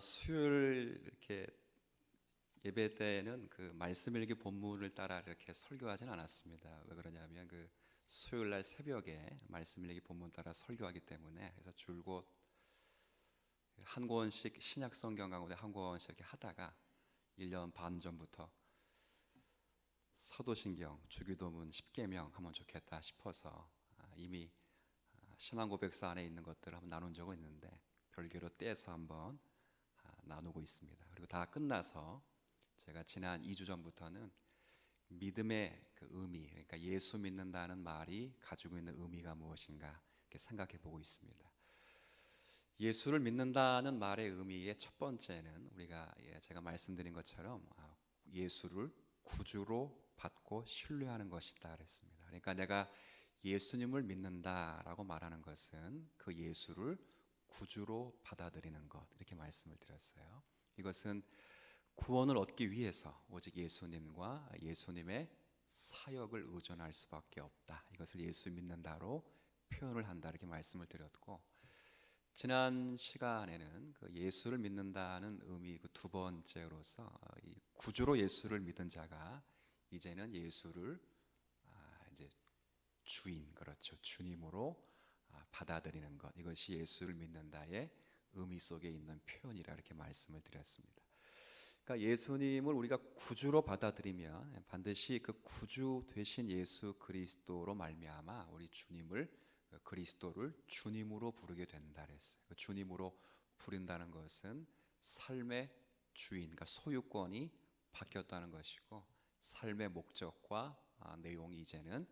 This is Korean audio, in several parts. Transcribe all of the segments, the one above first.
수요일 이렇게 예배 때는 그 말씀 일기 본문을 따라 이렇게 설교하진 않았습니다. 왜 그러냐면 그 수요일 날 새벽에 말씀 일기 본문 따라 설교하기 때문에, 그래서 줄곧 한 권씩 신약 성경 가운데 한 권씩 이렇게 하다가 1년 반 전부터 사도신경, 주기도문, 십계명 하면 좋겠다 싶어서 이미 신앙 고백서 안에 있는 것들을 한번 나눈 적은 있는데 별개로 떼서 한번 나누고 있습니다. 그리고 다 끝나서 제가 지난 2주 전부터는 믿음의 그 의미, 그러니까 예수 믿는다는 말이 가지고 있는 의미가 무엇인가 이렇게 생각해 보고 있습니다. 예수를 믿는다는 말의 의미의 첫 번째는 우리가 제가 말씀드린 것처럼 예수를 구주로 받고 신뢰하는 것이다 그랬습니다. 그러니까 내가 예수님을 믿는다라고 말하는 것은 그 예수를 구주로 받아들이는 것, 이렇게 말씀을 드렸어요. 이것은 구원을 얻기 위해서 오직 예수님과 예수님의 사역을 의존할 수밖에 없다, 이것을 예수 믿는다로 표현을 한다, 이렇게 말씀을 드렸고, 지난 시간에는 그 예수를 믿는다는 의미 그 두 번째로서 이 구주로 예수를 믿은 자가 이제는 예수를 이제 주인, 그렇죠, 주님으로 받아들이는 것, 이것이 예수를 믿는다의 의미 속에 있는 표현이라 이렇게 말씀을 드렸습니다. 그러니까 예수님을 우리가 구주로 받아들이면 반드시 그 구주 되신 예수 그리스도로 말미암아 우리 주님을, 그리스도를 주님으로 부르게 된다 그랬어요. 그 주님으로 부른다는 것은 삶의 주인, 그러니까 소유권이 바뀌었다는 것이고, 삶의 목적과 내용이 이제는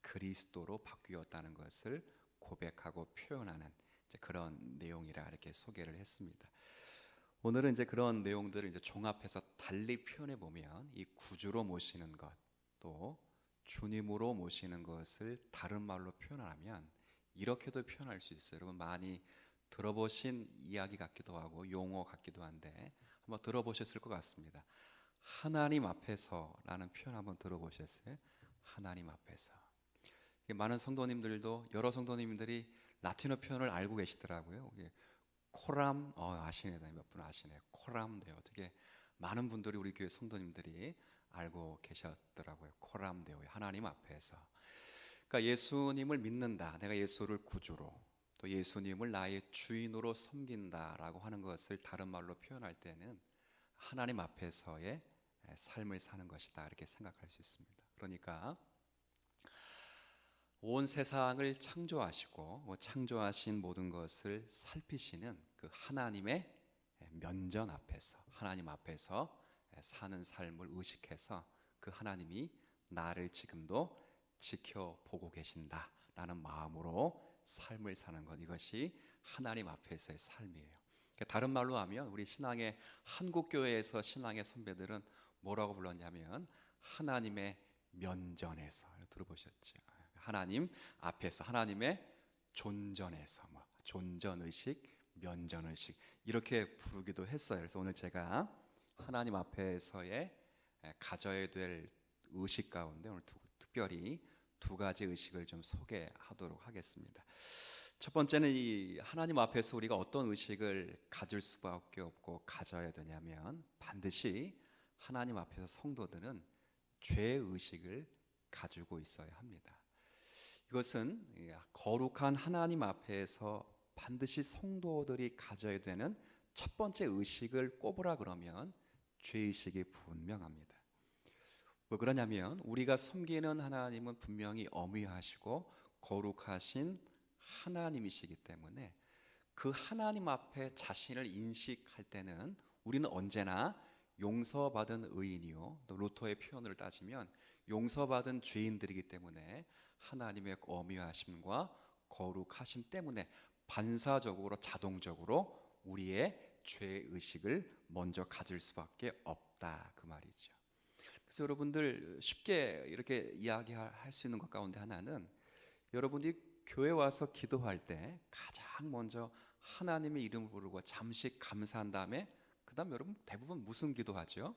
그리스도로 바뀌었다는 것을 고백하고 표현하는 그런 내용이라 이렇게 소개를 했습니다. 오늘은 이제 그런 내용들을 이제 종합해서 달리 표현해 보면, 이 구주로 모시는 것, 또 주님으로 모시는 것을 다른 말로 표현하면 이렇게도 표현할 수 있어요. 여러분 많이 들어보신 이야기 같기도 하고 용어 같기도 한데 한번 들어보셨을 것 같습니다. 하나님 앞에서라는 표현 한번 들어보셨어요? 하나님 앞에서. 많은 성도님들도, 여러 성도님들이 라틴어 표현을 알고 계시더라고요. 코람, 아시네요. 몇 분 아시네요. 코람데오. 어떻게 많은 분들이 우리 교회 성도님들이 알고 계셨더라고요. 코람데오, 하나님 앞에서. 그러니까 예수님을 믿는다, 내가 예수를 구주로, 또 예수님을 나의 주인으로 섬긴다라고 하는 것을 다른 말로 표현할 때는 하나님 앞에서의 삶을 사는 것이다, 이렇게 생각할 수 있습니다. 그러니까 온 세상을 창조하시고 창조하신 모든 것을 살피시는 그 하나님의 면전 앞에서, 하나님 앞에서 사는 삶을 의식해서 그 하나님이 나를 지금도 지켜보고 계신다라는 마음으로 삶을 사는 것, 이것이 하나님 앞에서의 삶이에요. 다른 말로 하면 우리 신앙의 한국교회에서 신앙의 선배들은 뭐라고 불렀냐면 하나님의 면전에서, 들어보셨죠? 하나님 앞에서, 하나님의 존전에서, 존전의식, 면전의식, 이렇게 부르기도 했어요. 그래서 오늘 제가 하나님 앞에서의 가져야 될 의식 가운데 오늘 특별히 두 가지 의식을 좀 소개하도록 하겠습니다. 첫 번째는 이 하나님 앞에서 우리가 어떤 의식을 가질 수밖에 없고 가져야 되냐면, 반드시 하나님 앞에서 성도들은 죄의식을 가지고 있어야 합니다. 이것은 거룩한 하나님 앞에서 반드시 성도들이 가져야 되는 첫 번째 의식을 꼽으라 그러면 죄의식이 분명합니다. 왜 그러냐면 우리가 섬기는 하나님은 분명히 엄위하시고 거룩하신 하나님이시기 때문에 그 하나님 앞에 자신을 인식할 때는 우리는 언제나 용서받은 의인이요, 또 루터의 표현을 따지면 용서받은 죄인들이기 때문에 하나님의 엄위하심과 거룩하심 때문에 반사적으로, 자동적으로 우리의 죄의식을 먼저 가질 수밖에 없다, 그 말이죠. 그래서 여러분들 쉽게 이렇게 이야기할 수 있는 것 가운데 하나는, 여러분이 교회 와서 기도할 때 가장 먼저 하나님의 이름을 부르고 잠시 감사한 다음에 그 다음 여러분 대부분 무슨 기도하죠?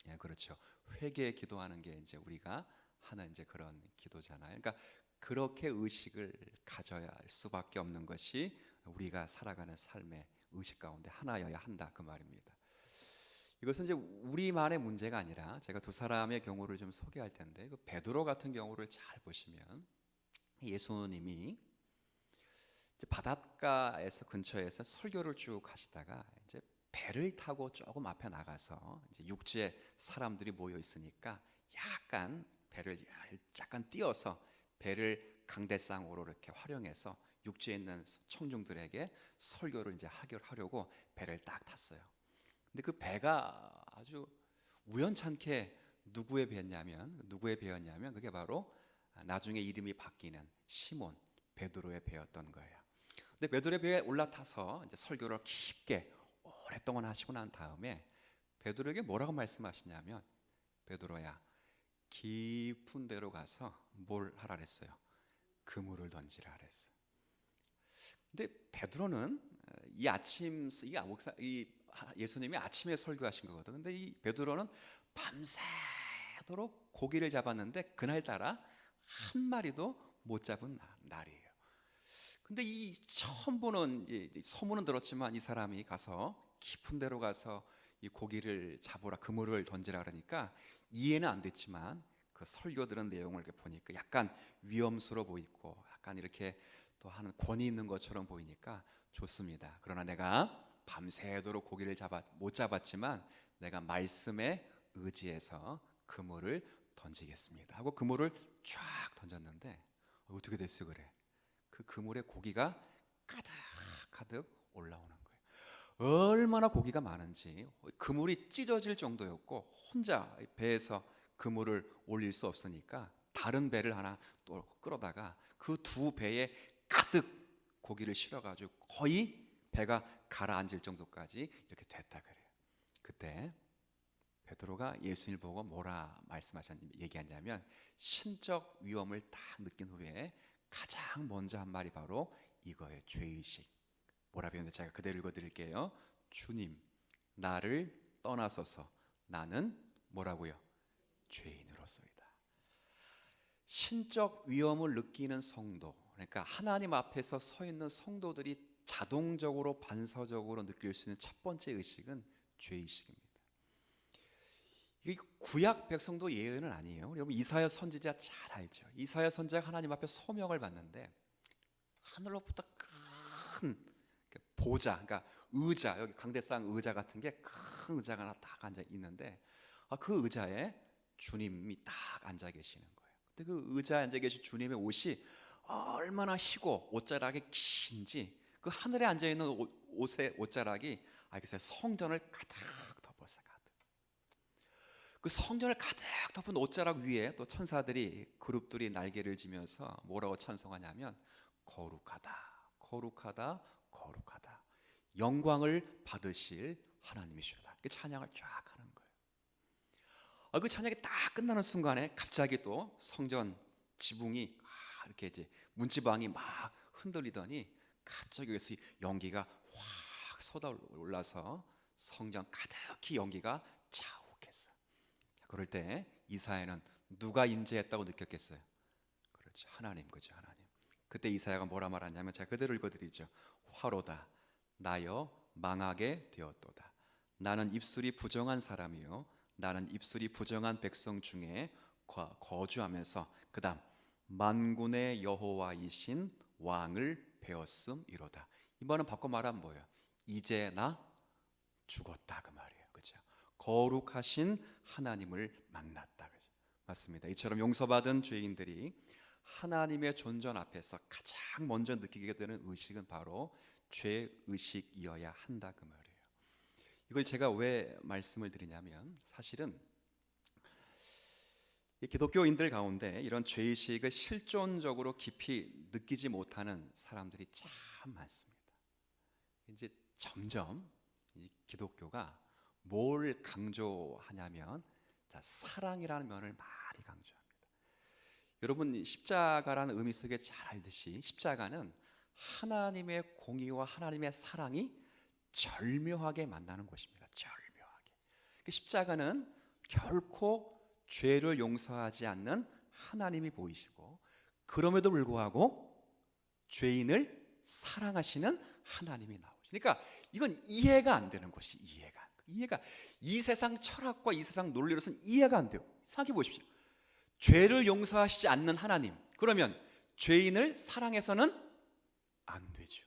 예, 그렇죠. 회개 기도하는 게 이제 우리가 하는 이제 그런 기도잖아요. 그러니까 그렇게 의식을 가져야 할 수밖에 없는 것이 우리가 살아가는 삶의 의식 가운데 하나여야 한다 그 말입니다. 이것은 이제 우리만의 문제가 아니라 제가 두 사람의 경우를 좀 소개할 텐데 그 베드로 같은 경우를 잘 보시면 예수님이 이제 바닷가에서 근처에서 설교를 쭉 하시다가 이제 배를 타고 조금 앞에 나가서 이제 육지에 사람들이 모여 있으니까 약간 배를 약간 띄어서 배를 강대상으로 이렇게 활용해서 육지에 있는 청중들에게 설교를 이제 하려고 배를 딱 탔어요. 근데 그 배가 아주 우연찮게 누구의 배였냐면 그게 바로 나중에 이름이 바뀌는 시몬 베드로의 배였던 거예요. 근데 베드로의 배에 올라타서 이제 설교를 깊게 오랫동안 하시고 난 다음에 베드로에게 뭐라고 말씀하시냐면 베드로야 깊은 데로 가서 뭘 하라 그랬어요? 그물을 던지라 그랬어요. 근데 베드로는 이 예수님이 아침에 설교하신 거거든. 근데 이 베드로는 밤새도록 고기를 잡았는데 그날따라 한 마리도 못 잡은 날이에요. 근데 이 처음 보는 이제 소문은 들었지만 이 사람이 가서 깊은 데로 가서 이 고기를 잡으라 그물을 던지라 그러니까 이해는 안 됐지만 그 설교 들은 내용을 이렇게 보니까 약간 위험스러워 보이고 약간 이렇게 또 하는 권위 있는 것처럼 보이니까 좋습니다. 그러나 내가 밤새도록 고기를 못 잡았지만 내가 말씀에 의지해서 그물을 던지겠습니다 하고 그물을 쫙 던졌는데 어떻게 됐어 그래? 그 그물에 고기가 가득 올라오는 거예요. 얼마나 고기가 많은지 그물이 찢어질 정도였고 혼자 배에서 그물을 올릴 수 없으니까 다른 배를 하나 또 끌어다가 그 두 배에 가득 고기를 실어가지고 거의 배가 가라앉을 정도까지 이렇게 됐다 그래요. 그때 베드로가 예수님을 보고 뭐라 얘기하냐면 신적 위험을 딱 느낀 후에 가장 먼저 한 말이 바로 이거예요. 죄의식. 뭐라 배웠는데 제가 그대로 읽어드릴게요. 주님 나를 떠나소서 나는 뭐라고요? 죄인으로소이다. 신적 위험을 느끼는 성도, 그러니까 하나님 앞에서 서 있는 성도들이 자동적으로 반사적으로 느낄 수 있는 첫 번째 의식은 죄의식입니다. 이 구약 백성도 예외는 아니에요. 여러분 이사야 선지자 잘 알죠. 이사야 선지자가 하나님 앞에 소명을 받는데 하늘로부터 큰 보좌, 그러니까 의자, 여기 강대상 의자 같은 게 큰 의자가 하나 딱 앉아 있는데 그 의자에 주님이 딱 앉아 계시는 거예요. 근데 그 의자에 앉아 계신 주님의 옷이 얼마나 희고 옷자락이 긴지 그 하늘에 앉아 있는 옷의 옷자락이 글쎄 성전을 가득 덮었어요. 그 성전을 가득 덮은 옷자락 위에 또 천사들이 그룹들이 날개를 지면서 뭐라고 찬송하냐면 거룩하다 거룩하다 거룩하다 영광을 받으실 하나님이시로다. 그 찬양을 쫙 하는 거예요. 그 찬양이 딱 끝나는 순간에 갑자기 또 성전 지붕이 이렇게 이제 문지방이 막 흔들리더니 갑자기 여기서 연기가 확 쏟아올라서 성전 가득히 연기가 자욱했어요. 그럴 때 이사야는 누가 임재했다고 느꼈겠어요? 그렇죠, 하나님, 그죠, 하나님. 그때 이사야가 뭐라 말하냐면 제가 그대로 읽어드리죠. 화로다 나여 망하게 되었도다. 나는 입술이 부정한 사람이요 나는 입술이 부정한 백성 중에 거주하면서 그 다음 만군의 여호와이신 왕을 배웠음이로다. 이 말은 바꿔 말하면 뭐예요? 이제 나 죽었다 그 말이에요. 그렇죠? 거룩하신 하나님을 만났다. 그렇죠? 맞습니다. 이처럼 용서받은 죄인들이 하나님의 존전 앞에서 가장 먼저 느끼게 되는 의식은 바로 죄의식이어야 한다 그 말이에요. 이걸 제가 왜 말씀을 드리냐면 사실은 기독교인들 가운데 이런 죄의식을 실존적으로 깊이 느끼지 못하는 사람들이 참 많습니다. 이제 점점 이 기독교가 뭘 강조하냐면 사랑이라는 면을 많이 강조합니다. 여러분 십자가라는 의미 속에 잘 알듯이 십자가는 하나님의 공의와 하나님의 사랑이 절묘하게 만나는 곳입니다. 절묘하게. 십자가는 결코 죄를 용서하지 않는 하나님이 보이시고 그럼에도 불구하고 죄인을 사랑하시는 하나님이 나오죠. 그러니까 이건 이해가 안 되는 것이 이해가 이 세상 철학과 이 세상 논리로서는 이해가 안 돼요. 생각해 보십시오. 죄를 용서하시지 않는 하나님, 그러면 죄인을 사랑해서는 안 되죠.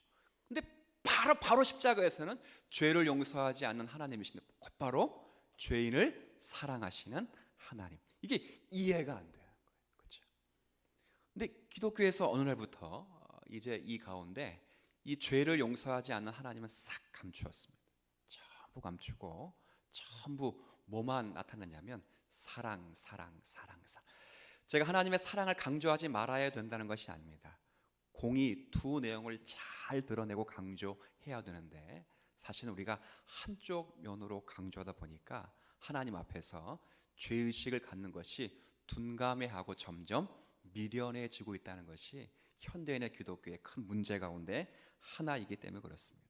근데 바로 십자가에서는 죄를 용서하지 않는 하나님이신데 곧바로 죄인을 사랑하시는 하나님, 이게 이해가 안 되는 거예요. 그렇죠? 근데 기독교에서 어느 날부터 이제 이 가운데 이 죄를 용서하지 않는 하나님은 싹 감추었습니다. 전부 감추고 전부 뭐만 나타났냐면 사랑. 제가 하나님의 사랑을 강조하지 말아야 된다는 것이 아닙니다. 공이 두 내용을 잘 드러내고 강조해야 되는데 사실은 우리가 한쪽 면으로 강조하다 보니까 하나님 앞에서 죄의식을 갖는 것이 둔감해하고 점점 미련해지고 있다는 것이 현대인의 기독교의 큰 문제 가운데 하나이기 때문에 그렇습니다.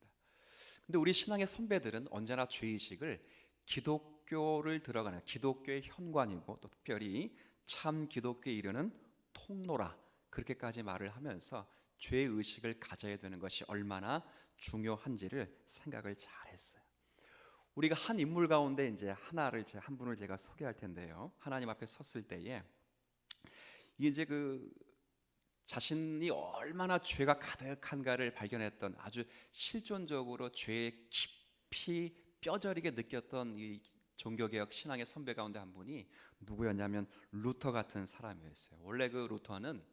근데 우리 신앙의 선배들은 언제나 죄의식을 기독교를 들어가는 기독교의 현관이고 또 특별히 참 기독교에 이르는 통로라 그렇게까지 말을 하면서 죄의식을 가져야 되는 것이 얼마나 중요한지를 생각을 잘했어요. 우리가 한 인물 가운데 이제 한 분을 제가 소개할 텐데요. 하나님 앞에 섰을 때에 이제 그 자신이 얼마나 죄가 가득한가를 발견했던 아주 실존적으로 죄에 깊이 뼈저리게 느꼈던 이 종교개혁 신앙의 선배 가운데 한 분이 누구였냐면 루터 같은 사람이었어요. 원래 그 루터는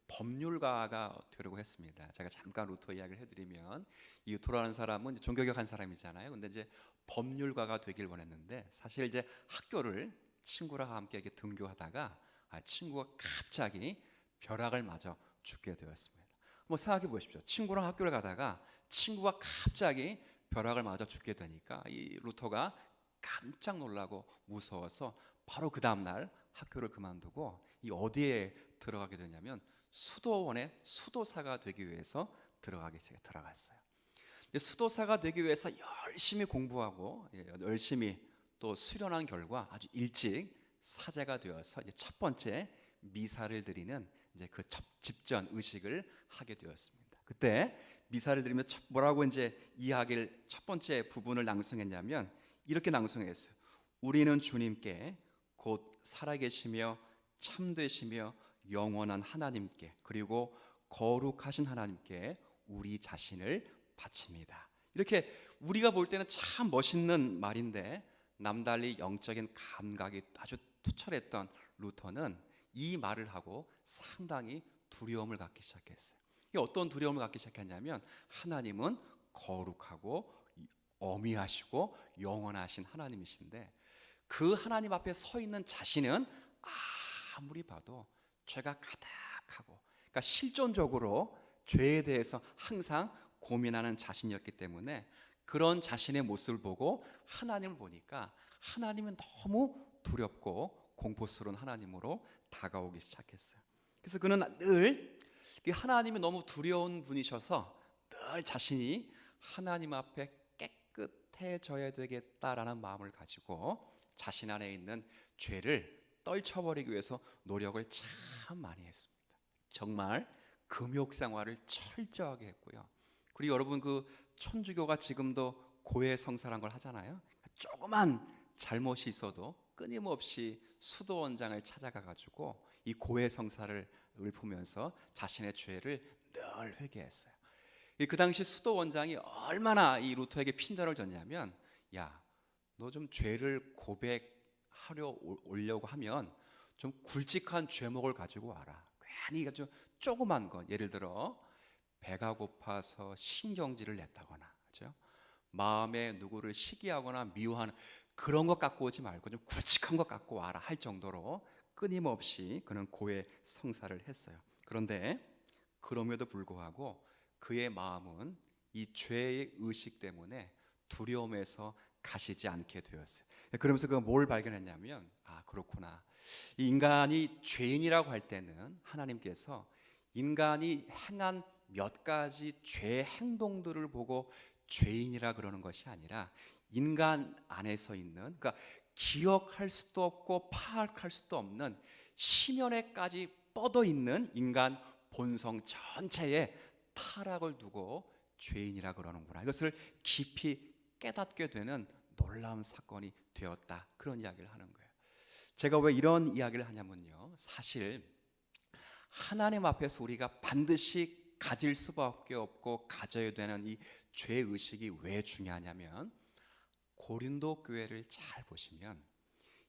법률가가 되려고 했습니다. 제가 잠깐 루터 이야기를 해드리면 이 루터라는 사람은 종교개혁한 사람이잖아요. 근데 이제 법률가가 되길 원했는데 사실 이제 학교를 친구랑 함께 이렇게 등교하다가 친구가 갑자기 벼락을 맞아 죽게 되었습니다. 한번 생각해 보십시오. 친구랑 학교를 가다가 친구가 갑자기 벼락을 맞아 죽게 되니까 이 루터가 깜짝 놀라고 무서워서 바로 그 다음 날 학교를 그만두고 이 어디에 들어가게 되냐면 수도원의 수도사가 되기 위해서 들어갔어요. 수도사가 되기 위해서 열심히 공부하고 열심히 또 수련한 결과 아주 일찍 사제가 되어서 이제 첫 번째 미사를 드리는 이제 그 집전 의식을 하게 되었습니다. 그때 미사를 드리면 뭐라고 이제 이야기를 첫 번째 부분을 낭송했냐면 이렇게 낭송했어요. 우리는 주님께 곧 살아계시며 참되시며 영원한 하나님께 그리고 거룩하신 하나님께 우리 자신을 바칩니다. 이렇게 우리가 볼 때는 참 멋있는 말인데 남달리 영적인 감각이 아주 투철했던 루터는 이 말을 하고 상당히 두려움을 갖기 시작했어요. 이게 어떤 두려움을 갖기 시작했냐면 하나님은 거룩하고 어미하시고 영원하신 하나님이신데 그 하나님 앞에 서 있는 자신은 아무리 봐도 죄가 가득하고 그러니까 실존적으로 죄에 대해서 항상 고민하는 자신이었기 때문에 그런 자신의 모습을 보고 하나님을 보니까 하나님은 너무 두렵고 공포스러운 하나님으로 다가오기 시작했어요. 그래서 그는 늘 하나님이 너무 두려운 분이셔서 늘 자신이 하나님 앞에 깨끗해져야 되겠다라는 마음을 가지고 자신 안에 있는 죄를 떨쳐버리기 위해서 노력을 참 많이 했습니다. 정말 금욕 생활을 철저하게 했고요. 그리고 여러분 그 천주교가 지금도 고해성사란 걸 하잖아요. 조그만 잘못이 있어도 끊임없이 수도원장을 찾아가 가지고 이 고해성사를 읊으면서 자신의 죄를 늘 회개했어요. 그 당시 수도원장이 얼마나 이 루터에게 핀잔을 줬냐면 야, 너 좀 죄를 고백하려 오려고 하면 좀 굵직한 죄목을 가지고 와라. 괜히 좀 조그만 거, 예를 들어 배가 고파서 신경질을 냈다거나, 그렇죠? 마음에 누구를 시기하거나 미워하는 그런 것 갖고 오지 말고 좀 굵직한 것 갖고 와라 할 정도로 끊임없이 그는 고해 성사를 했어요. 그런데 그럼에도 불구하고 그의 마음은 이 죄의 의식 때문에 두려움에서 가시지 않게 되었어요. 그러면서 그 뭘 발견했냐면 그렇구나. 이 인간이 죄인이라고 할 때는 하나님께서 인간이 행한 몇 가지 죄 행동들을 보고 죄인이라 그러는 것이 아니라 인간 안에서 있는 그러니까 기억할 수도 없고 파악할 수도 없는 심연에까지 뻗어 있는 인간 본성 전체에 타락을 두고 죄인이라 그러는구나. 이것을 깊이 깨닫게 되는 놀라운 사건이 되었다. 그런 이야기를 하는 거예요. 제가 왜 이런 이야기를 하냐면요, 사실 하나님 앞에서 우리가 반드시 가질 수밖에 없고 가져야 되는 이 죄의식이 왜 중요하냐면, 고린도 교회를 잘 보시면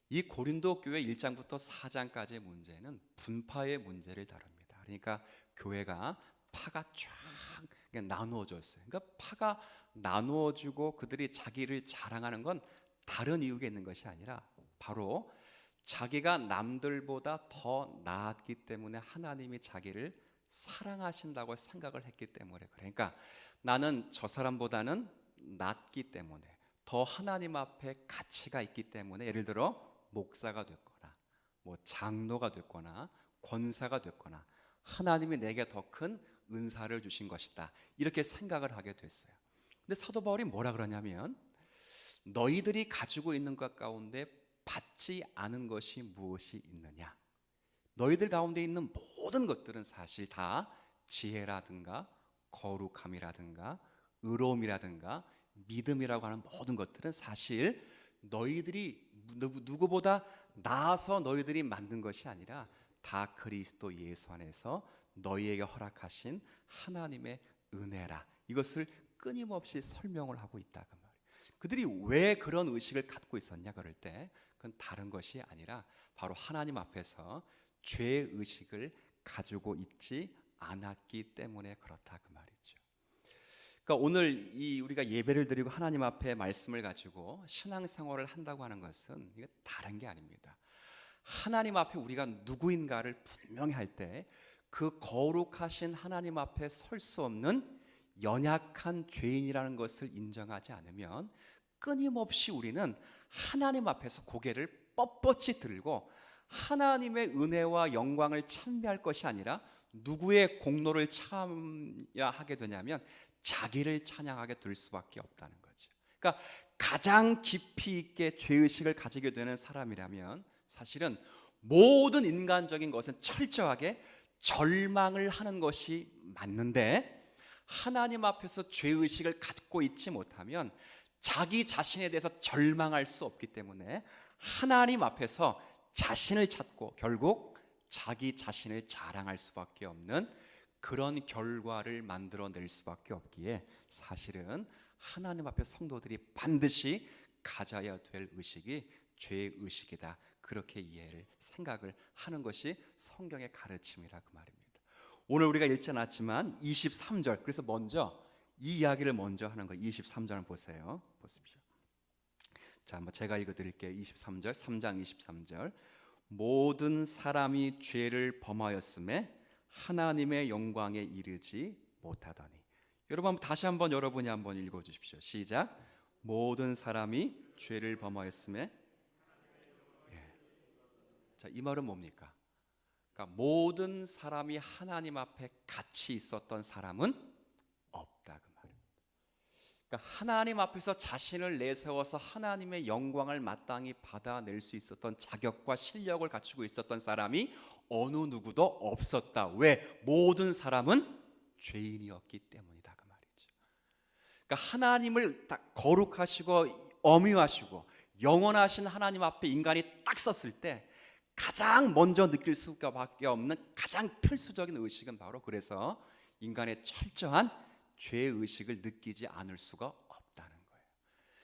이 고린도 교회 1장부터 4장까지의 문제는 분파의 문제를 다룹니다. 그러니까 교회가 파가 쫙 나누어졌어요. 그러니까 파가 나누어지고 그들이 자기를 자랑하는 건 다른 이유가 있는 것이 아니라 바로 자기가 남들보다 더 나았기 때문에 하나님이 자기를 사랑하신다고 생각을 했기 때문에, 그러니까 나는 저 사람보다는 낫기 때문에, 더 하나님 앞에 가치가 있기 때문에, 예를 들어 목사가 됐거나 뭐 장로가 됐거나 권사가 됐거나 하나님이 내게 더 큰 은사를 주신 것이다, 이렇게 생각을 하게 됐어요. 근데 사도 바울이 뭐라 그러냐면, 너희들이 가지고 있는 것 가운데 받지 않은 것이 무엇이 있느냐? 너희들 가운데 있는 모든 것들은 사실 다 지혜라든가 거룩함이라든가 의로움이라든가 믿음이라고 하는 모든 것들은 사실 너희들이 누구보다 나아서 너희들이 만든 것이 아니라 다 그리스도 예수 안에서 너희에게 허락하신 하나님의 은혜라. 이것을 끊임없이 설명을 하고 있다 그 말이에요. 그들이 왜 그런 의식을 갖고 있었냐 그럴 때, 그건 다른 것이 아니라 바로 하나님 앞에서 죄 의식을 가지고 있지 않았기 때문에 그렇다 그 말이죠. 그러니까 오늘 우리가 예배를 드리고 하나님 앞에 말씀을 가지고 신앙생활을 한다고 하는 것은 이게 다른 게 아닙니다. 하나님 앞에 우리가 누구인가를 분명히 할 때 그 거룩하신 하나님 앞에 설 수 없는 연약한 죄인이라는 것을 인정하지 않으면 끊임없이 우리는 하나님 앞에서 고개를 뻣뻣이 들고 하나님의 은혜와 영광을 찬미할 것이 아니라 누구의 공로를 참여하게 되냐면 자기를 찬양하게 될 수밖에 없다는 거죠. 그러니까 가장 깊이 있게 죄의식을 가지게 되는 사람이라면 사실은 모든 인간적인 것은 철저하게 절망을 하는 것이 맞는데, 하나님 앞에서 죄의식을 갖고 있지 못하면 자기 자신에 대해서 절망할 수 없기 때문에 하나님 앞에서 자신을 찾고 결국 자기 자신을 자랑할 수밖에 없는 그런 결과를 만들어낼 수밖에 없기에, 사실은 하나님 앞에 성도들이 반드시 가져야 될 의식이 죄의식이다, 그렇게 생각을 하는 것이 성경의 가르침이라 그 말입니다. 오늘 우리가 읽지 않았지만 23절, 그래서 먼저 이 이야기를 먼저 하는 거예요. 23절을 보세요. 보십시오. 자, 한번 제가 읽어드릴게요. 23절, 3장 23절. 모든 사람이 죄를 범하였음에 하나님의 영광에 이르지 못하더니. 여러분 다시 한번 여러분이 한번 읽어주십시오. 시작. 모든 사람이 죄를 범하였음에. 자, 이 말은 뭡니까? 그러니까 모든 사람이 하나님 앞에 같이 있었던 사람은 없다 그 말입니다. 그러니까 하나님 앞에서 자신을 내세워서 하나님의 영광을 마땅히 받아낼 수 있었던 자격과 실력을 갖추고 있었던 사람이 어느 누구도 없었다. 왜? 모든 사람은 죄인이었기 때문이다 그 말이죠. 그러니까 하나님을 딱 거룩하시고 엄유하시고 영원하신 하나님 앞에 인간이 딱 섰을 때 가장 먼저 느낄 수밖에 없는 가장 필수적인 의식은 바로, 그래서 인간의 철저한 죄의식을 느끼지 않을 수가 없다는 거예요.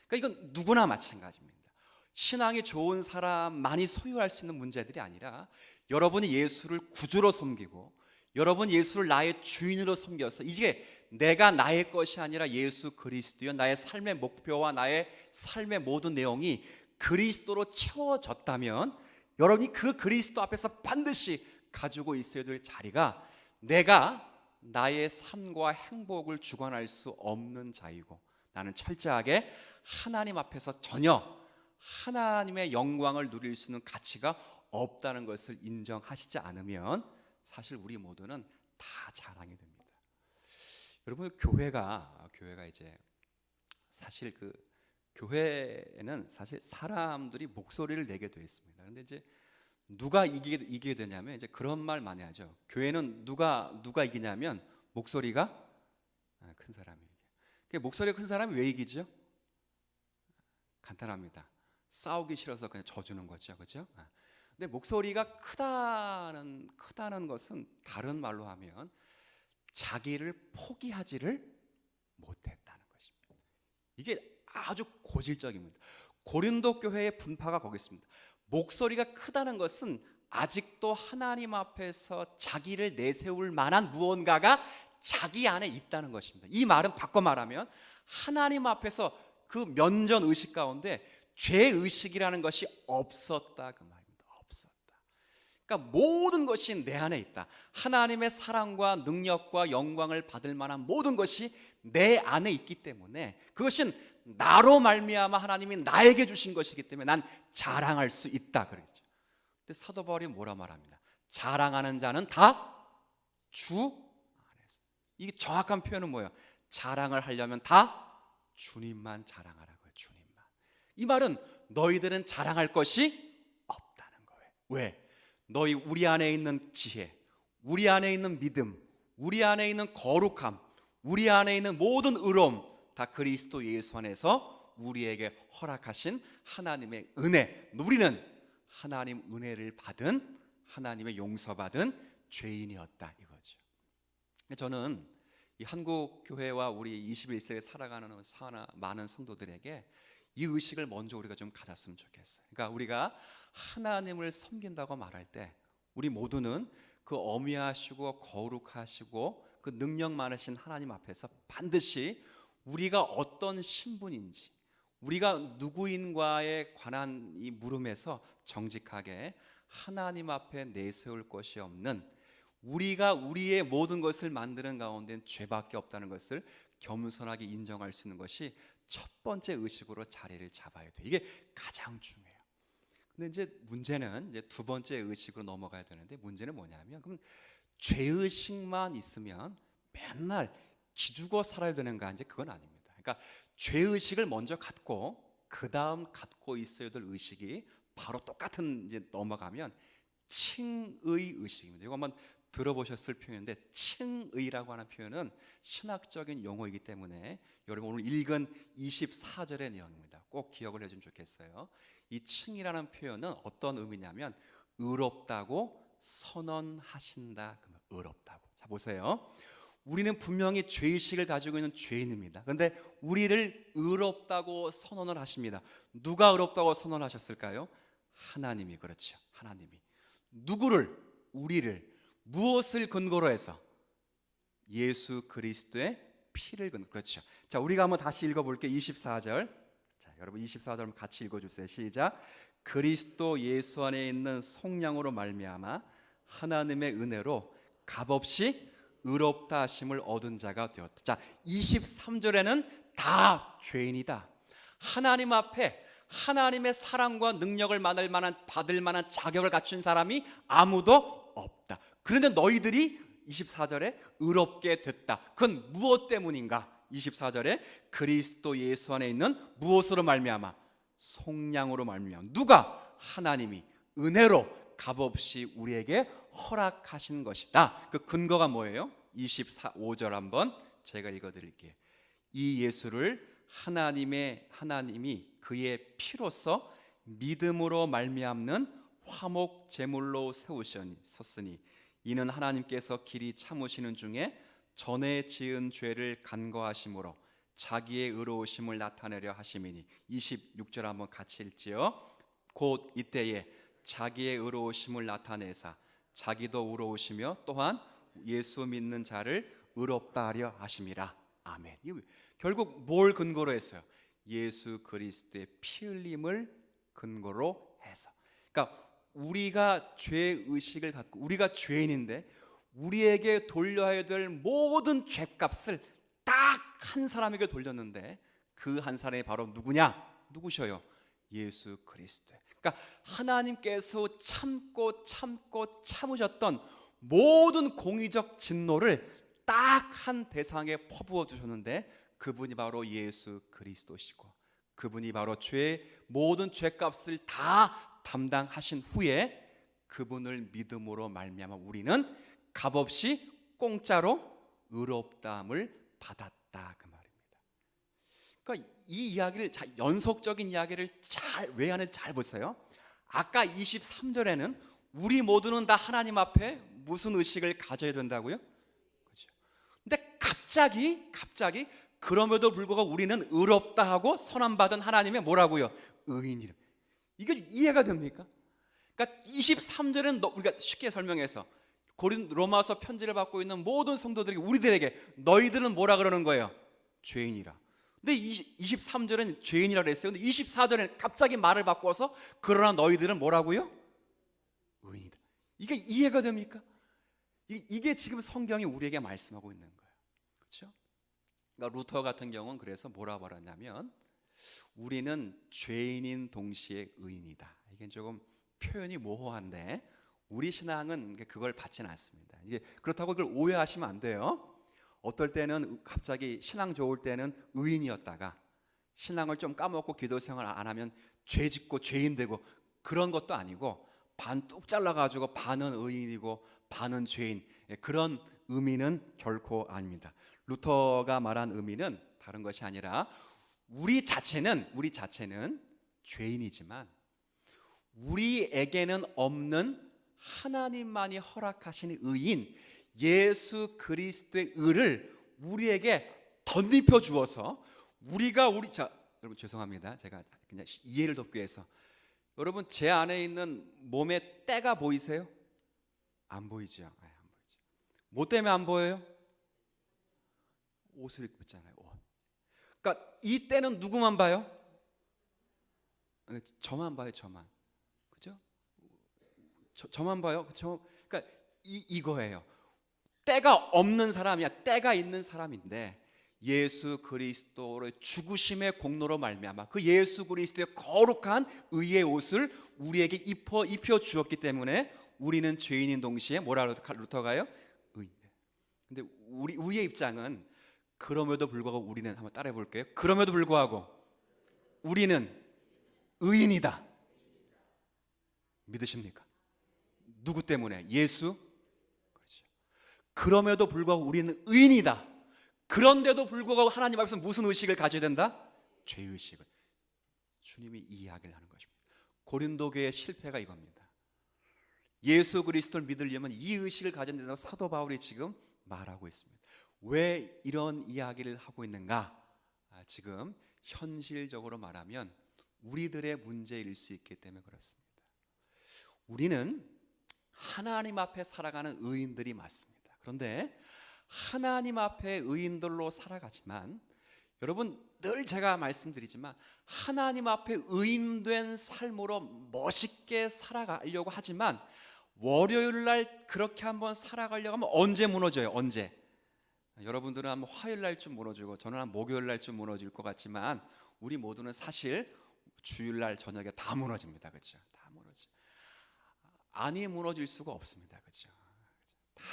그러니까 이건 누구나 마찬가지입니다. 신앙이 좋은 사람만이 소유할 수 있는 문제들이 아니라, 여러분이 예수를 구주로 섬기고 여러분이 예수를 나의 주인으로 섬겨서 이제 내가 나의 것이 아니라 예수 그리스도여, 나의 삶의 목표와 나의 삶의 모든 내용이 그리스도로 채워졌다면, 여러분이 그 그리스도 앞에서 반드시 가지고 있어야 될 자리가, 내가 나의 삶과 행복을 주관할 수 없는 자이고, 나는 철저하게 하나님 앞에서 전혀 하나님의 영광을 누릴 수 있는 가치가 없다는 것을 인정하시지 않으면 사실 우리 모두는 다 자랑이 됩니다. 여러분, 교회가 이제 사실 교회에는 사실 사람들이 목소리를 내게 되어 있습니다. 그런데 이제 누가 이기게 되냐면, 이제 그런 말 많이 하죠. 교회는 누가 이기냐면 목소리가 큰 사람이 이겨. 목소리가 큰 사람이 왜 이기죠? 간단합니다. 싸우기 싫어서 그냥 져주는 거죠, 그렇죠? 근데 목소리가 크다는 것은 다른 말로 하면 자기를 포기하지를 못했다는 것입니다. 이게 아주 고질적입니다. 고린도 교회의 분파가 거기 있습니다. 목소리가 크다는 것은 아직도 하나님 앞에서 자기를 내세울 만한 무언가가 자기 안에 있다는 것입니다. 이 말은 바꿔 말하면 하나님 앞에서 그 면전 의식 가운데 죄 의식이라는 것이 없었다 그 말입니다. 없었다. 그러니까 모든 것이 내 안에 있다. 하나님의 사랑과 능력과 영광을 받을 만한 모든 것이 내 안에 있기 때문에 그것은 나로 말미암아 하나님이 나에게 주신 것이기 때문에 난 자랑할 수 있다 그러죠. 근데 사도 바울이 뭐라 말합니다. 자랑하는 자는 다 주 안에서. 이게 정확한 표현은 뭐예요? 자랑을 하려면 다 주님만 자랑하라고요. 주님만. 이 말은 너희들은 자랑할 것이 없다는 거예요. 왜? 우리 안에 있는 지혜, 우리 안에 있는 믿음, 우리 안에 있는 거룩함, 우리 안에 있는 모든 의로움 다 그리스도 예수 안에서 우리에게 허락하신 하나님의 은혜. 우리는 하나님 은혜를 받은 하나님의 용서받은 죄인이었다 이거죠. 저는 이 한국 교회와 우리 21세기에 살아가는 많은 성도들에게 이 의식을 먼저 우리가 좀 가졌으면 좋겠어요. 그러니까 우리가 하나님을 섬긴다고 말할 때 우리 모두는 그 어미하시고 거룩하시고 그 능력 많으신 하나님 앞에서 반드시 우리가 어떤 신분인지 우리가 누구인가에 관한 이 물음에서 정직하게 하나님 앞에 내세울 것이 없는 우리가 우리의 모든 것을 만드는 가운데는 죄밖에 없다는 것을 겸손하게 인정할 수 있는 것이 첫 번째 의식으로 자리를 잡아야 돼. 이게 가장 중요해요. 근데 이제 문제는 이제 두 번째 의식으로 넘어가야 되는데 문제는 뭐냐면 그럼 죄의식만 있으면 맨날 기죽어 살아야 되는가? 이제 그건 아닙니다. 그러니까 죄의식을 먼저 갖고 그 다음 갖고 있어야 될 의식이 바로 똑같은 이제 넘어가면 칭의 의식입니다. 이거 한번 들어보셨을 표현인데 칭의라고 하는 표현은 신학적인 용어이기 때문에 여러분 오늘 읽은 24절의 내용입니다. 꼭 기억을 해주면 좋겠어요. 이 칭이라는 표현은 어떤 의미냐면 의롭다고 선언하신다. 그러면 의롭다고. 자 보세요. 우리는 분명히 죄의식을 가지고 있는 죄인입니다. 그런데 우리를 의롭다고 선언을 하십니다. 누가 의롭다고 선언하셨을까요? 하나님이. 그렇죠. 하나님이. 누구를? 우리를. 무엇을 근거로 해서? 예수 그리스도의 피를 근거. 그렇죠. 자, 우리가 한번 다시 읽어볼게요. 24절. 자, 여러분 24절 같이 읽어주세요. 시작. 그리스도 예수 안에 있는 속량으로 말미암아 하나님의 은혜로 값없이 의롭다 하심을 얻은 자가 되었다. 자, 23절에는 다 죄인이다. 하나님 앞에 하나님의 사랑과 능력을 받을 만한 자격을 갖춘 사람이 아무도 없다. 그런데 너희들이 24절에 의롭게 됐다. 그건 무엇 때문인가? 24절에 그리스도 예수 안에 있는 무엇으로 말미암아? 속량으로 말미암아. 누가? 하나님이 은혜로 값없이 우리에게 허락하신 것이다. 그 근거가 뭐예요? 25절 한번 제가 읽어드릴게요. 이 예수를 하나님이 그의 피로써 믿음으로 말미암는 화목 제물로 세우셨으니 이는 하나님께서 길이 참으시는 중에 전에 지은 죄를 간과하심으로 자기의 의로우심을 나타내려 하심이니. 26절 한번 같이 읽지요. 곧 이때에 자기의 의로우심을 나타내사 자기도 의로우시며 또한 예수 믿는 자를 의롭다 하려 하심이라. 아멘. 결국 뭘 근거로 했어요? 예수 그리스도의 피 흘림을 근거로 해서. 그러니까 우리가 죄의식을 갖고 우리가 죄인인데 우리에게 돌려야 될 모든 죄값을 딱 한 사람에게 돌렸는데 그 한 사람이 바로 누구냐? 누구셔요? 예수 그리스도. 그러니까 하나님께서 참으셨던 모든 공의적 진노를 딱 한 대상에 퍼부어 주셨는데 그분이 바로 예수 그리스도시고 그분이 바로 모든 죄값을 다 담당하신 후에 그분을 믿음으로 말미암아 우리는 값없이 공짜로 의롭다함을 받았다 그 말입니다. 그러니까 이 이야기를 연속적인 이야기를 왜 하는지 잘 보세요. 아까 23절에는 우리 모두는 다 하나님 앞에 무슨 의식을 가져야 된다고요? 그렇죠. 근데 갑자기 그럼에도 불구하고 우리는 의롭다 하고 선함받은 하나님의 뭐라고요? 의인이라. 이게 이해가 됩니까? 그러니까 23절은 우리가 쉽게 설명해서 로마서 편지를 받고 있는 모든 성도들이 우리들에게 너희들은 뭐라 그러는 거예요? 죄인이라. 근데 23절은 죄인이라 그랬어요. 근데 24절에는 갑자기 말을 바꿔서 그러나 너희들은 뭐라고요? 의인이다. 이게 이해가 됩니까? 이게 지금 성경이 우리에게 말씀하고 있는 거예요. 그렇죠? 그러니까 루터 같은 경우는 그래서 뭐라 말하냐면 우리는 죄인인 동시에 의인이다. 이게 조금 표현이 모호한데 우리 신앙은 그걸 받지는 않습니다. 이게 그렇다고 그걸 오해하시면 안 돼요. 어떨 때는 갑자기 신앙 좋을 때는 의인이었다가 신앙을 좀 까먹고 기도 생활 안 하면 죄 짓고 죄인 되고 그런 것도 아니고 반 뚝 잘라가지고 반은 의인이고 반은 죄인, 그런 의미는 결코 아닙니다. 루터가 말한 의미는 다른 것이 아니라 우리 자체는 죄인이지만 우리에게는 없는 하나님만이 허락하신 의인 예수 그리스도의 의를 우리에게 덧입혀 주어서 여러분 죄송합니다. 제가 그냥 이해를 돕기 위해서 여러분 제 안에 있는 몸에 때가 보이세요? 안 보이죠? 안 보이죠. 뭐 때문에 안 보여요? 옷을 입고 있잖아요. 옷. 그러니까 이 때는 누구만 봐요? 저만 봐요. 저만. 그죠? 저만 봐요. 그렇죠? 그러니까 이거예요. 때가 없는 사람이야. 때가 있는 사람인데 예수 그리스도의 죽으심의 공로로 말미암아 그 예수 그리스도의 거룩한 의의 옷을 우리에게 입혀 주었기 때문에 우리는 죄인인 동시에 뭐라 루터가요? 의인. 근데 우리의 입장은 그럼에도 불구하고 우리는 한번 따라해 볼게요. 그럼에도 불구하고 우리는 의인이다. 믿으십니까? 누구 때문에? 예수. 그렇죠. 그럼에도 불구하고 우리는 의인이다. 그런데도 불구하고 하나님 앞에서 무슨 의식을 가져야 된다? 죄의식을. 주님이 이 이야기를 하는 것입니다. 고린도 교회의 실패가 이겁니다. 예수 그리스도를 믿으려면 이 의식을 가져야 된다고 사도 바울이 지금 말하고 있습니다. 왜 이런 이야기를 하고 있는가? 지금 현실적으로 말하면 우리들의 문제일 수 있기 때문에 그렇습니다. 우리는 하나님 앞에 살아가는 의인들이 맞습니다. 그런데 하나님 앞에 의인들로 살아가지만 여러분 늘 제가 말씀드리지만 하나님 앞에 의인된 삶으로 멋있게 살아가려고 하지만 월요일 날 그렇게 한번 살아가려고 하면 언제 무너져요? 언제? 여러분들은 한번 화요일 날쯤 무너지고 저는 한 목요일 날쯤 무너질 것 같지만 우리 모두는 사실 주일 날 저녁에 다 무너집니다. 그렇죠? 다 무너져. 아니 무너질 수가 없습니다. 그렇죠? 다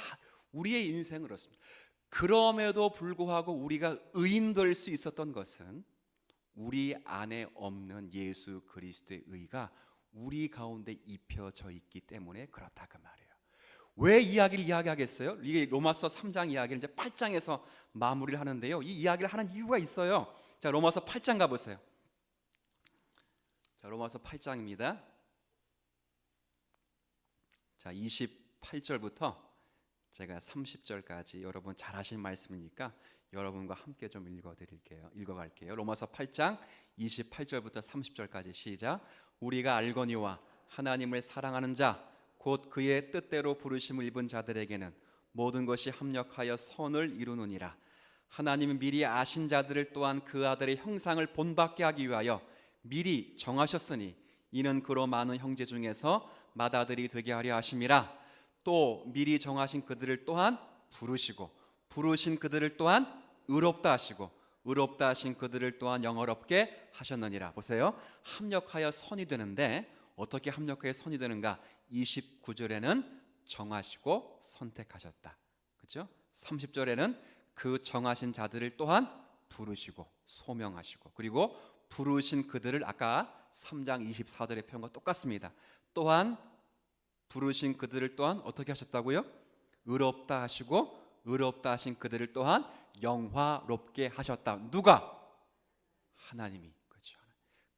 우리의 인생은 그렇습니다. 그럼에도 불구하고 우리가 의인 될 수 있었던 것은 우리 안에 없는 예수 그리스도의 의가 우리 가운데 입혀져 있기 때문에 그렇다 그 말이에요. 왜 이야기를 이야기하겠어요? 이게 로마서 3장 이야기를 이제 8장에서 마무리를 하는데요. 이 이야기를 하는 이유가 있어요. 자, 로마서 8장 가보세요. 자, 로마서 8장입니다. 자, 28절부터 제가 30절까지 여러분 잘 아실 말씀이니까 여러분과 함께 좀 읽어갈게요. 로마서 8장 28절부터 30절까지 시작. 우리가 알거니와 하나님을 사랑하는 자 곧 그의 뜻대로 부르심을 입은 자들에게는 모든 것이 합력하여 선을 이루느니라. 하나님은 미리 아신 자들을 또한 그 아들의 형상을 본받게 하기 위하여 미리 정하셨으니 이는 그로 많은 형제 중에서 맏아들이 되게 하려 하심이라. 또 미리 정하신 그들을 또한 부르시고 부르신 그들을 또한 의롭다 하시고 의롭다 하신 그들을 또한 영어롭게 하셨느니라. 보세요. 합력하여 선이 되는데 어떻게 합력하여 선이 되는가? 29절에는 정하시고 선택하셨다. 그렇죠? 30절에는 그 정하신 자들을 또한 부르시고 소명하시고 그리고 부르신 그들을 아까 3장 24절의 표현과 똑같습니다. 또한 부르신 그들을 또한 어떻게 하셨다고요? 의롭다 하시고 의롭다 하신 그들을 또한 영화롭게 하셨다. 누가? 하나님이 그렇죠.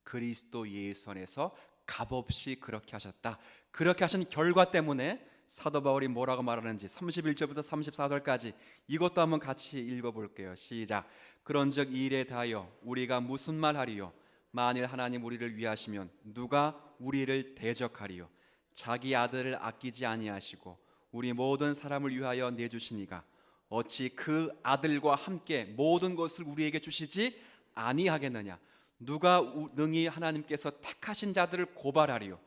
그리스도 예수 안에서 값없이 그렇게 하셨다. 그렇게 하신 결과 때문에 사도 바울이 뭐라고 말하는지 31절부터 34절까지 이것도 한번 같이 읽어볼게요. 시작. 그런즉 이 일에 대하여 우리가 무슨 말하리요? 만일 하나님 우리를 위하시면 누가 우리를 대적하리요? 자기 아들을 아끼지 아니하시고 우리 모든 사람을 위하여 내주시니가 어찌 그 아들과 함께 모든 것을 우리에게 주시지 아니하겠느냐? 누가 능히 하나님께서 택하신 자들을 고발하리요?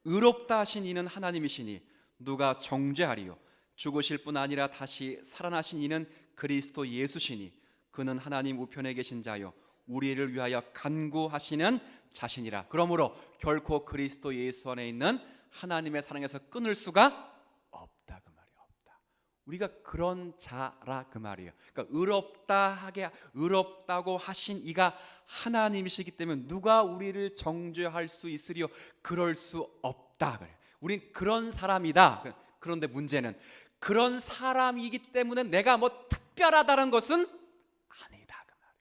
의롭다 하신 이는 하나님이시니 누가 정죄하리요? 죽으실 뿐 아니라 다시 살아나신 이는 그리스도 예수시니 그는 하나님 우편에 계신 자요 우리를 위하여 간구하시는 자신이라. 그러므로 결코 그리스도 예수 안에 있는 하나님의 사랑에서 끊을 수가 없다 그 말이에요. 없다. 우리가 그런 자라 그 말이에요. 그러니까 의롭다고 하신 이가 하나님이시기 때문에 누가 우리를 정죄할 수 있으리요? 그럴 수 없다 그래요. 우린 그런 사람이다. 그런데 문제는 그런 사람이기 때문에 내가 뭐 특별하다는 것은 아니다 그 말이에요.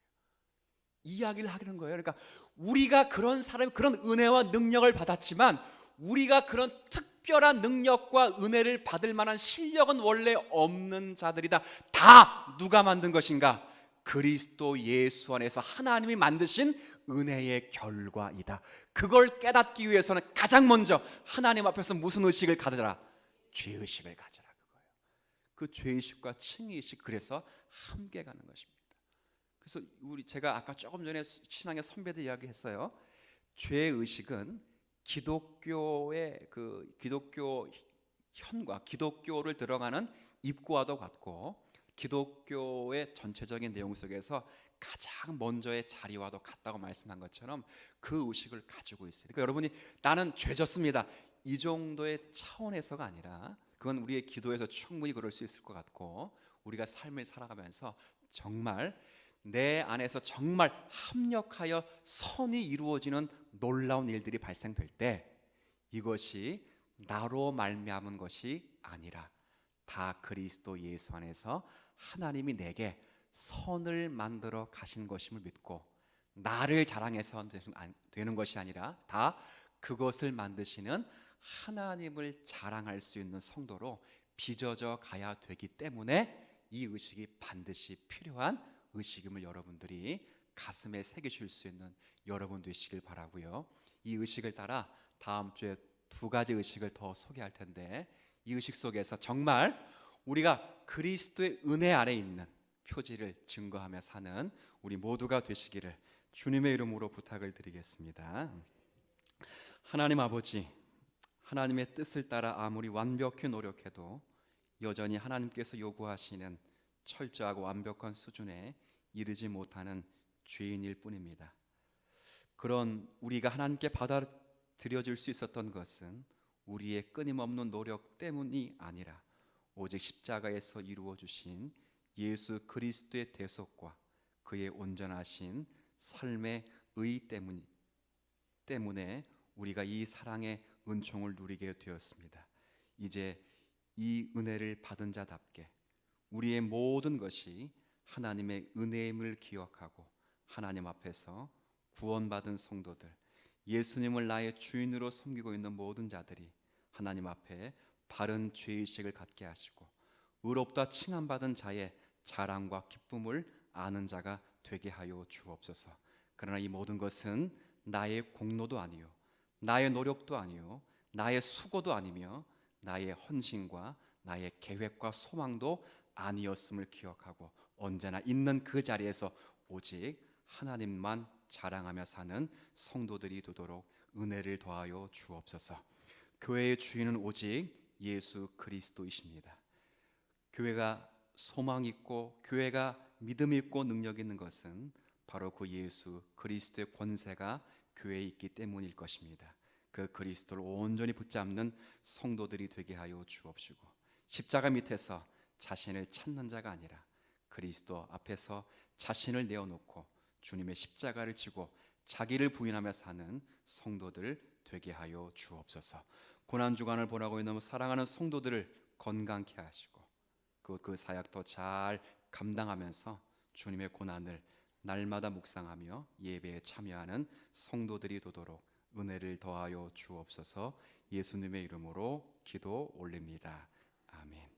이야기를 하는 거예요. 그러니까 우리가 그런 사람, 그런 은혜와 능력을 받았지만 우리가 그런 특별한 능력과 은혜를 받을 만한 실력은 원래 없는 자들이다. 다 누가 만든 것인가? 그리스도 예수 안에서 하나님이 만드신 은혜의 결과이다. 그걸 깨닫기 위해서는 가장 먼저 하나님 앞에서 무슨 의식을 가져라? 죄의식을 가져라 그거예요. 그 죄의식과 칭의의식, 그래서 함께 가는 것입니다. 그래서 제가 아까 조금 전에 신앙의 선배들 이야기했어요. 죄의식은 기독교의 기독교 현과 기독교를 들어가는 입구와도 같고 기독교의 전체적인 내용 속에서 가장 먼저의 자리와도 같다고 말씀한 것처럼 그 의식을 가지고 있어요. 그러니까 여러분이 나는 죄졌습니다 이 정도의 차원에서가 아니라, 그건 우리의 기도에서 충분히 그럴 수 있을 것 같고, 우리가 삶을 살아가면서 정말 내 안에서 정말 합력하여 선이 이루어지는 놀라운 일들이 발생될 때 이것이 나로 말미암은 것이 아니라 다 그리스도 예수 안에서 하나님이 내게 선을 만들어 가신 것임을 믿고, 나를 자랑해서 되는 것이 아니라 다 그것을 만드시는 하나님을 자랑할 수 있는 성도로 빚어져 가야 되기 때문에 이 의식이 반드시 필요한 의식임을 여러분들이 가슴에 새기실 수 있는 여러분 되시길 바라고요. 이 의식을 따라 다음 주에 두 가지 의식을 더 소개할 텐데, 이 의식 속에서 정말 우리가 그리스도의 은혜 아래 있는 표지를 증거하며 사는 우리 모두가 되시기를 주님의 이름으로 부탁을 드리겠습니다. 하나님 아버지, 하나님의 뜻을 따라 아무리 완벽히 노력해도 여전히 하나님께서 요구하시는 철저하고 완벽한 수준에 이르지 못하는 죄인일 뿐입니다. 그런 우리가 하나님께 받아들여질 수 있었던 것은 우리의 끊임없는 노력 때문이 아니라 오직 십자가에서 이루어 주신 예수 그리스도의 대속과 그의 온전하신 삶의 의 때문에 우리가 이 사랑의 은총을 누리게 되었습니다. 이제 이 은혜를 받은 자답게 우리의 모든 것이 하나님의 은혜임을 기억하고 하나님 앞에서 구원받은 성도들, 예수님을 나의 주인으로 섬기고 있는 모든 자들이 하나님 앞에 바른 죄의식을 갖게 하시고 의롭다 칭함받은 자의 자랑과 기쁨을 아는 자가 되게 하여 주옵소서. 그러나 이 모든 것은 나의 공로도 아니요, 나의 노력도 아니요, 나의 수고도 아니며 나의 헌신과 나의 계획과 소망도 아니었음을 기억하고 언제나 있는 그 자리에서 오직 하나님만 자랑하며 사는 성도들이 되도록 은혜를 더하여 주옵소서. 교회의 주인은 오직 예수 그리스도이십니다. 교회가 소망 있고 교회가 믿음 있고 능력 있는 것은 바로 그 예수 그리스도의 권세가 교회에 있기 때문일 것입니다. 그 그리스도를 온전히 붙잡는 성도들이 되게 하여 주옵시고, 십자가 밑에서 자신을 찾는 자가 아니라 그리스도 앞에서 자신을 내어놓고 주님의 십자가를 지고 자기를 부인하며 사는 성도들 되게 하여 주옵소서. 고난주간을 보내고 있는 사랑하는 성도들을 건강케 하시고 그 사역도 잘 감당하면서 주님의 고난을 날마다 묵상하며 예배에 참여하는 성도들이 되도록 은혜를 더하여 주옵소서. 예수님의 이름으로 기도 올립니다. 아멘.